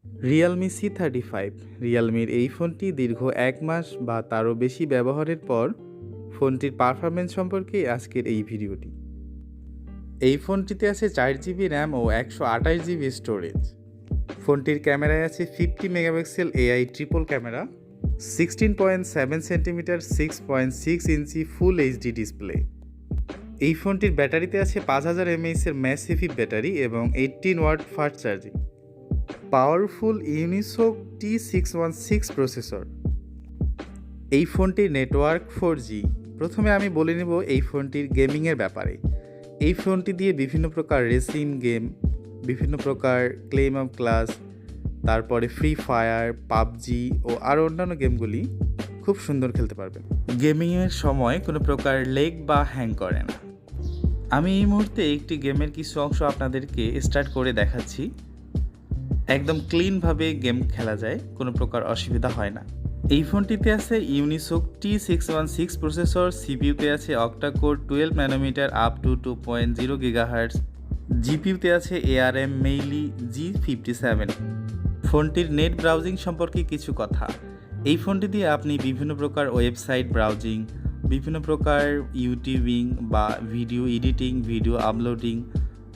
Realme C35 রিয়েলমির এই ফোনটি দীর্ঘ ১ মাস বা তারও বেশি ব্যবহারের পর ফোনটির পারফরমেন্স সম্পর্কে আজকের এই ভিডিওটি। এই ফোনটিতে আছে 4GB র্যাম ও 128GB স্টোরেজ। ফোনটির ক্যামেরায় আছে 50 megapixel AI triple camera, 16.7 centimetre 6.6 ইঞ্চি ফুল HD ডিসপ্লে। এই ফোনটির ব্যাটারিতে আছে 5000 mAh এর ম্যাসিভ ব্যাটারি এবং 18 watt fast charging. Powerful Unisoc T616 processor. এই ফোনটির নেটওয়ার্ক 4G। প্রথমে আমি বলে নেব এই ফোনটির গেমিংয়ের ব্যাপারে। এই ফোনটি দিয়ে বিভিন্ন প্রকার রেসিং গেম, বিভিন্ন প্রকার ক্লেম অফ ক্লাস, তারপরে ফ্রি ফায়ার, পাবজি ও আরও অন্যান্য গেমগুলি খুব সুন্দর খেলতে পারবেন। গেমিংয়ের সময় কোনো প্রকার লেগ বা হ্যাং করে না। আমি এই মুহূর্তে একটি গেমের কিছু অংশ আপনাদেরকে স্টার্ট করে দেখাচ্ছি। একদম ক্লিনভাবে গেম খেলা যায়, কোনো প্রকার অসুবিধা হয় না। এই ফোনটিতে আছে Unisoc T616 প্রসেসর, সিপিইউতে আছে Octa-core 12 nanometre up to 2.0 GHz, জিপিইউতে আছে ARM Mali-G57। ফোনটির নেট ব্রাউজিং সম্পর্কে কিছু কথা। এই ফোনটি দিয়ে আপনি বিভিন্ন প্রকার ওয়েবসাইট ব্রাউজিং, বিভিন্ন প্রকার ইউটিউবিং বা video editing, video uploading,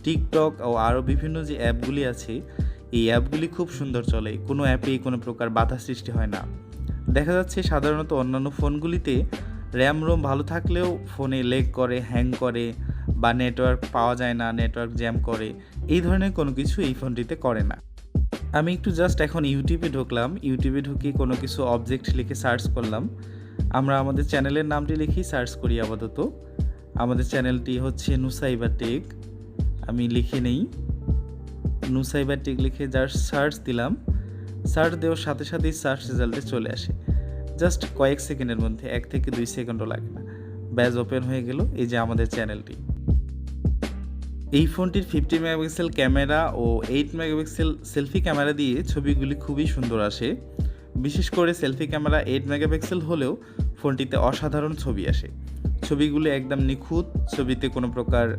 TikTok ও আরও বিভিন্ন যে অ্যাপগুলি আছে এই অ্যাপগুলি খুব সুন্দর চলে। কোনো অ্যাপেই কোনো প্রকার বাধা সৃষ্টি হয় না। দেখা যাচ্ছে সাধারণত অন্যান্য ফোনগুলিতে র্যাম রোম ভালো থাকলেও ফোনে লেগ করে, হ্যাং করে বা নেটওয়ার্ক পাওয়া যায় না, নেটওয়ার্ক জ্যাম করে, এই ধরনের কোনো কিছু এই ফোনটিতে করে না। আমি একটু জাস্ট এখন ইউটিউবে ঢুকলাম। ইউটিউবে ঢুকে কোনো কিছু অবজেক্ট লিখে সার্চ করলাম। আমরা আমাদের চ্যানেলের নামটি লিখেই সার্চ করি আপাতত। আমাদের চ্যানেলটি হচ্ছে নুসাইবার টেক। আমি লিখে নেই নুসাইবার টেক, লিখে জাস্ট সার্চ দিলাম। সার্চ দেওয়ার সাথে সাথেই সার্চ রেজাল্টে চলে আসে। জাস্ট কয়েক সেকেন্ডের মধ্যে, 1 থেকে 2 সেকেন্ডও লাগে না। ব্যাজ ওপেন হয়ে গেল, এই যে আমাদের চ্যানেলটি। এই ফোনটির 50 মেগাপিক্সেল ক্যামেরা ও 8 মেগাপিক্সেল সেলফি ক্যামেরা দিয়ে ছবিগুলি খুবই সুন্দর আসে। বিশেষ করে সেলফি ক্যামেরা 8 মেগাপিক্সেল হলেও ফোনটিতে অসাধারণ ছবি আসে। ছবিগুলো একদম নিখুঁত, ছবিতে কোনো প্রকার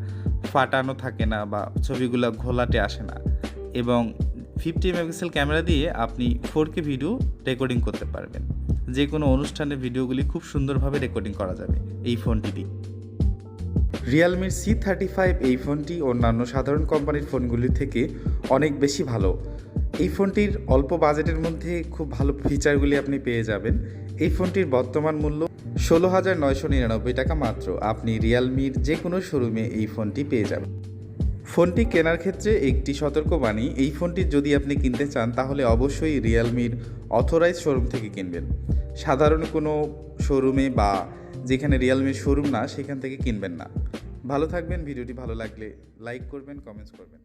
ফাটানো থাকে না বা ছবিগুলো ঘোলাটে আসে না। এবং 50 মেগাপিক্সেল ক্যামেরা দিয়ে আপনি 4K ভিডিও রেকর্ডিং করতে পারবেন। যে কোনো অনুষ্ঠানের ভিডিওগুলি খুব সুন্দরভাবে রেকর্ডিং করা যাবে এই ফোনটি দিয়ে। রিয়েলমির C35 এই ফোনটি অন্যান্য সাধারণ কোম্পানির ফোনগুলি থেকে অনেক বেশি ভালো। এই ফোনটির অল্প বাজেটের মধ্যে খুব ভালো ফিচারগুলি আপনি পেয়ে যাবেন। এই ফোনটির বর্তমান মূল্য 16,999 টাকা মাত্র। আপনি রিয়েলমির যে কোনো শোরুমে এই ফোনটি পেয়ে যাবেন। ফোনটি কেনার ক্ষেত্রে একটি সতর্কবাণী, এই ফোনটি যদি আপনি কিনতে চান তাহলে অবশ্যই রিয়েলমির অথরাইজড শোরুম থেকে কিনবেন। সাধারণ কোনো শোরুমে বা যেখানে রিয়েলমির শোরুম না সেখান থেকে কিনবেন না। ভালো থাকবেন। ভিডিওটি ভালো লাগলে লাইক করবেন, কমেন্টস করবেন।